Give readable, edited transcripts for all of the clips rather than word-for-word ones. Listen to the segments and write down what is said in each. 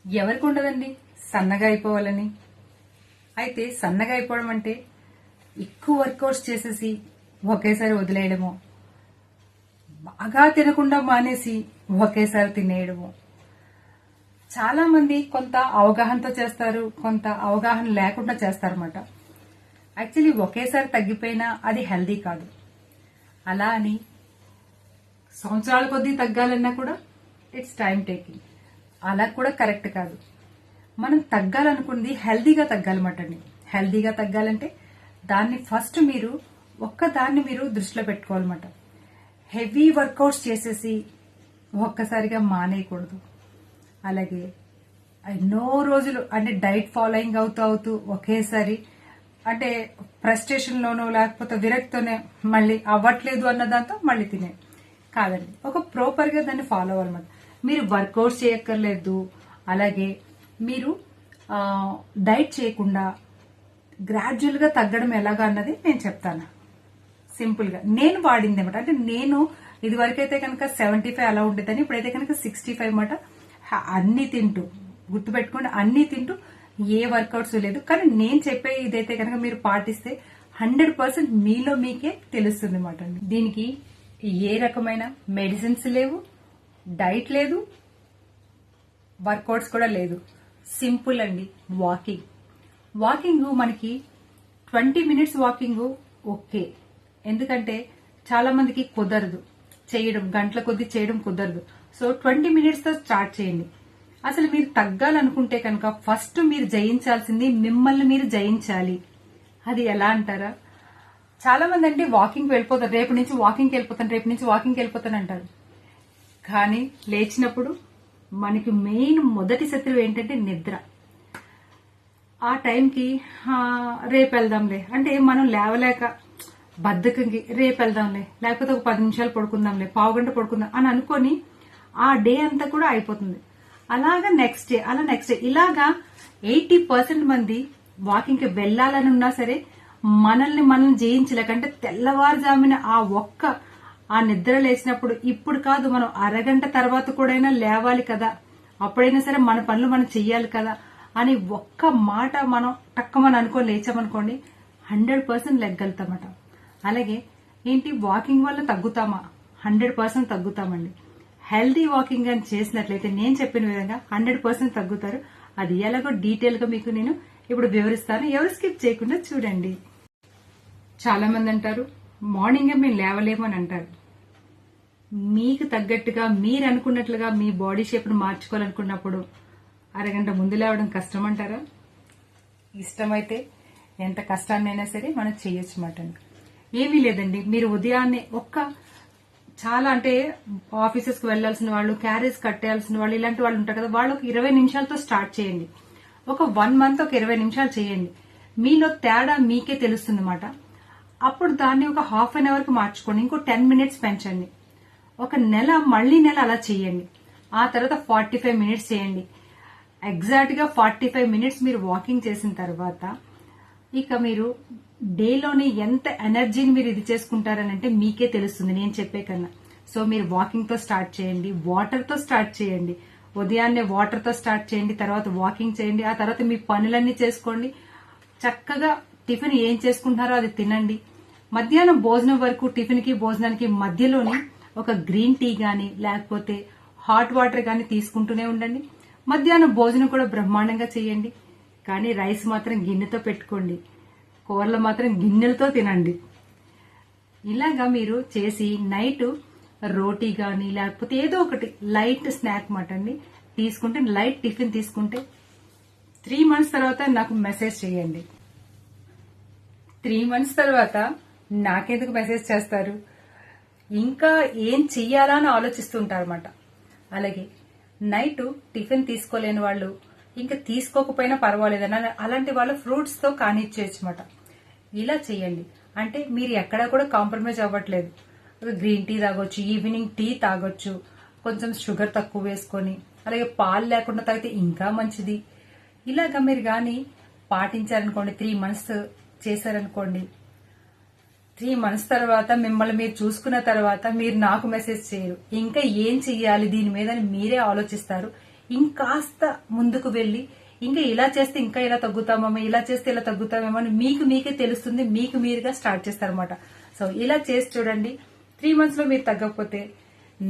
ఎవరికి ఉండదండి సన్నగా అయిపోవాలని. అయితే సన్నగా అయిపోవడం అంటే ఎక్కువ వర్కౌట్స్ చేసేసి ఒకేసారి వదిలేయడము, బాగా తినకుండా మానేసి ఒకేసారి తినేయడము. చాలా మంది కొంత అవగాహనతో చేస్తారు, కొంత అవగాహన లేకుండా చేస్తారన్నమాట. యాక్చువల్లీ ఒకేసారి తగ్గిపోయినా అది హెల్దీ కాదు. అలా అని సంవత్సరాల కొద్దీ తగ్గాలన్నా కూడా ఇట్స్ టైం టేకింగ్. అలా కూడా కరెక్ట్ కాదు. మనం తగ్గాలనుకుంది హెల్దీగా తగ్గాలన్నమాట అండి. హెల్దీగా తగ్గాలంటే దాన్ని ఫస్ట్ మీరు ఒక్కదాన్ని మీరు దృష్టిలో పెట్టుకోవాలన్నమాట. హెవీ వర్కౌట్స్ చేసేసి ఒక్కసారిగా మానేయకూడదు. అలాగే ఎన్నో రోజులు అంటే డైట్ ఫాలోయింగ్ అవుతూ ఒకేసారి అంటే ఫ్రస్ట్రేషన్ లోనో లేకపోతే విరక్తితోనే మళ్ళీ అవ్వట్లేదు అన్న దాంతో మళ్ళీ తినే కాదండి. ఒక ప్రాపర్ గా దాన్ని ఫాలో అవ్వాలన్నమాట. మీరు వర్కౌట్స్ చేయక్కర్లేదు. అలాగే మీరు డైట్ చేయకుండా గ్రాడ్యువల్ గా తగ్గడం ఎలాగా అన్నది నేను చెప్తాను సింపుల్ గా. నేను వాడింది అనమాట. అంటే నేను ఇది వరకైతే కనుక 75 అలా ఉండేదని, ఇప్పుడైతే కనుక 65 అన్నమాట. అన్ని తింటూ గుర్తుపెట్టుకోండి, అన్ని తింటూ ఏ వర్కౌట్స్ లేదు. కానీ నేను చెప్పే ఇదైతే కనుక మీరు పాటిస్తే 100% మీలో మీకే తెలుస్తుంది అనమాట. దీనికి ఏ రకమైన మెడిసిన్స్ లేవు, డైట్ లేదు, వర్కౌట్స్ కూడా లేదు. సింపుల్ అండి. వాకింగ్ మనకి 20 మినిట్స్ వాకింగ్ ఓకే. ఎందుకంటే చాలా మందికి కుదరదు చేయడం, గంటల కొద్దీ చేయడం కుదరదు. సో 20 మినిట్స్ తో స్టార్ట్ చేయండి. అసలు మీరు తగ్గాలనుకుంటే కనుక ఫస్ట్ మీరు జయించాల్సింది మిమ్మల్ని మీరు జయించాలి. అది ఎలా అంటారా? చాలా మంది అంటే వాకింగ్ వెళ్ళిపోతారు, రేపు నుంచి వాకింగ్ వెళ్ళిపోతాను అంటారు. కానీ లేచినప్పుడు మనకి మెయిన్ మొదటి శత్రువు ఏంటంటే నిద్ర. ఆ టైంకి రేపు వెళ్దాంలే అంటే మనం లేవలేక బద్ధకంకి రేపు వెళ్దాంలే, లేకపోతే ఒక 10 నిమిషాలు పడుకుందాంలే, పావుగంట పడుకుందాం అని అనుకొని ఆ డే అంతా కూడా అయిపోతుంది. అలాగా నెక్స్ట్ డే ఇలాగా 80% మంది వాకింగ్ కి వెళ్లాలని ఉన్నా సరే మనం జయించలేకంటే తెల్లవారుజామున ఆ నిద్ర లేచినప్పుడు ఇప్పుడు కాదు, మనం అరగంట తర్వాత కూడా లేవాలి కదా, అప్పుడైనా సరే మన పనులు మనం చెయ్యాలి కదా అని ఒక్క మాట మనం టక్కమని అనుకొని లేచామనుకోండి 100% లెగ్గలుగుతామట. అలాగే ఏంటి వాకింగ్ వల్ల తగ్గుతామా? 100% తగ్గుతామండి. హెల్దీ వాకింగ్ అని చేసినట్లయితే నేను చెప్పిన విధంగా 100% తగ్గుతారు. అది ఎలాగో డీటెయిల్ గా మీకు నేను ఇప్పుడు వివరిస్తాను. ఎవరు స్కిప్ చేయకుండా చూడండి. చాలా మంది అంటారు మార్నింగ్ మేము లేవలేము అని అంటారు. మీకు తగ్గట్టుగా మీరు అనుకున్నట్లుగా మీ బాడీ షేప్ ను మార్చుకోవాలనుకున్నప్పుడు అరగంట ముందు లేవడం కష్టం అంటారా? ఇష్టమైతే ఎంత కష్టాన్నైనా సరే మనం చేయొచ్చు మాట. ఏమీ లేదండి. మీరు ఉదయాన్నే చాలా అంటే ఆఫీసెస్ కు వెళ్లాల్సిన వాళ్ళు, క్యారేజ్ కట్టేయాల్సిన వాళ్ళు, ఇలాంటి వాళ్ళు ఉంటారు కదా, వాళ్ళు ఒక 20 నిమిషాలతో స్టార్ట్ చేయండి. ఒక 1 మంత్ ఒక 20 నిమిషాలు చేయండి. మీలో తేడా మీకే తెలుస్తుంది అన్నమాట. అప్పుడు దాన్ని ఒక హాఫ్ అన్ అవర్ కి మార్చుకోండి. ఇంకో 10 మినిట్స్ పెంచండి. ఒక నెల అలా చేయండి. ఆ తర్వాత 45 మినిట్స్ చేయండి. ఎగ్జాక్ట్ గా 45 మినిట్స్ మీరు వాకింగ్ చేసిన తర్వాత ఇక మీరు డేలోని ఎంత ఎనర్జీని మీరు ఇది చేసుకుంటారని అంటే మీకే తెలుస్తుంది నేను చెప్పే కన్నా. సో మీరు వాకింగ్ తో స్టార్ట్ చేయండి, వాటర్ తో స్టార్ట్ చేయండి. ఉదయాన్నే వాటర్ తో స్టార్ట్ చేయండి, తర్వాత వాకింగ్ చేయండి, ఆ తర్వాత మీ పనులన్నీ చేసుకోండి. చక్కగా టిఫిన్ ఏం చేసుకుంటున్నారో అది తినండి. మధ్యాహ్నం భోజనం వరకు టిఫిన్ కి భోజనానికి మధ్యలోని ఒక గ్రీన్ టీ గాని లేకపోతే హాట్ వాటర్ గాని తీసుకుంటూనే ఉండండి. మధ్యాహ్నం భోజనం కూడా బ్రహ్మాండంగా చేయండి. కానీ రైస్ మాత్రం గిన్నెతో పెట్టుకోండి, కూరలు మాత్రం గిన్నెలతో తినండి. ఇలాగా మీరు చేసి నైట్ రోటీ గాని లేకపోతే ఏదో ఒకటి లైట్ స్నాక్ మాటండి తీసుకుంటే, లైట్ టిఫిన్ తీసుకుంటే 3 మంత్స్ తర్వాత నాకు మెసేజ్ చేయండి. 3 మంత్స్ తర్వాత నాకెందుకు మెసేజ్ చేస్తారు, ఇంకా ఏం చెయ్యాలా అని ఆలోచిస్తుంటారన్నమాట. అలాగే నైట్ టిఫిన్ తీసుకోలేని వాళ్ళు, ఇంకా తీసుకోకపోయినా పర్వాలేదని అలాంటి వాళ్ళు ఫ్రూట్స్ తో కానిచ్చేయచ్చు అనమాట. ఇలా చేయండి. అంటే మీరు ఎక్కడా కూడా కాంప్రమైజ్ అవ్వట్లేదు. గ్రీన్ టీ తాగొచ్చు, ఈవినింగ్ టీ తాగొచ్చు, కొంచెం షుగర్ తక్కువ వేసుకొని, అలాగే పాలు లేకుండా తాగితే ఇంకా మంచిది. ఇలాగా మీరు గాని పాటించారనుకోండి, 3 మంత్స్ చేశారనుకోండి, 3 మంత్స్ తర్వాత మిమ్మల్ని మీరు చూసుకున్న తర్వాత మీరు నాకు మెసేజ్ చేయరు, ఇంకా ఏం చెయ్యాలి దీని మీద మీరే ఆలోచిస్తారు. ఇంకాస్త ముందుకు వెళ్ళి ఇంకా ఇలా చేస్తే ఇంకా ఇలా తగ్గుతామేమో, ఇలా చేస్తే ఇలా తగ్గుతామేమో అని మీకు మీకే తెలుస్తుంది, మీకు మీరుగా స్టార్ట్ చేస్తారనమాట. సో ఇలా చేసి చూడండి. 3 months లో మీరు తగ్గకపోతే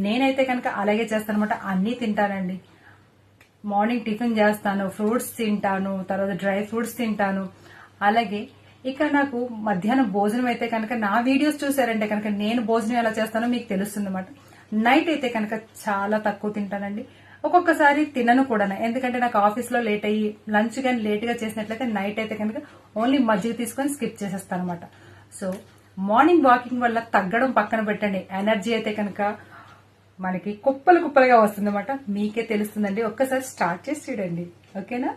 నేనైతే కనుక అలాగే చేస్తాను అనమాట. అన్ని తింటానండి. మార్నింగ్ టిఫిన్ చేస్తాను, ఫ్రూట్స్ తింటాను, తర్వాత డ్రై ఫ్రూట్స్ తింటాను. అలాగే ఇక నాకు మధ్యాహ్నం భోజనం అయితే కనుక నా వీడియోస్ చూసారంటే కనుక నేను భోజనం ఎలా చేస్తానో మీకు తెలుస్తుంది అనమాట. నైట్ అయితే కనుక చాలా తక్కువ తింటానండి. ఒక్కొక్కసారి తినను కూడా, ఎందుకంటే నాకు ఆఫీస్ లో లేట్ అయ్యి లంచ్ కానీ లేట్ గా చేసినట్లయితే నైట్ అయితే కనుక ఓన్లీ మజ్జిగ తీసుకొని స్కిప్ చేసేస్తాను అనమాట. సో మార్నింగ్ వాకింగ్ వల్ల తగ్గడం పక్కన పెట్టండి, ఎనర్జీ అయితే కనుక మనకి కుప్పలు కుప్పలుగా వస్తుంది అనమాట. మీకే తెలుస్తుందండి. ఒక్కసారి స్టార్ట్ చేసి చూడండి. ఓకేనా?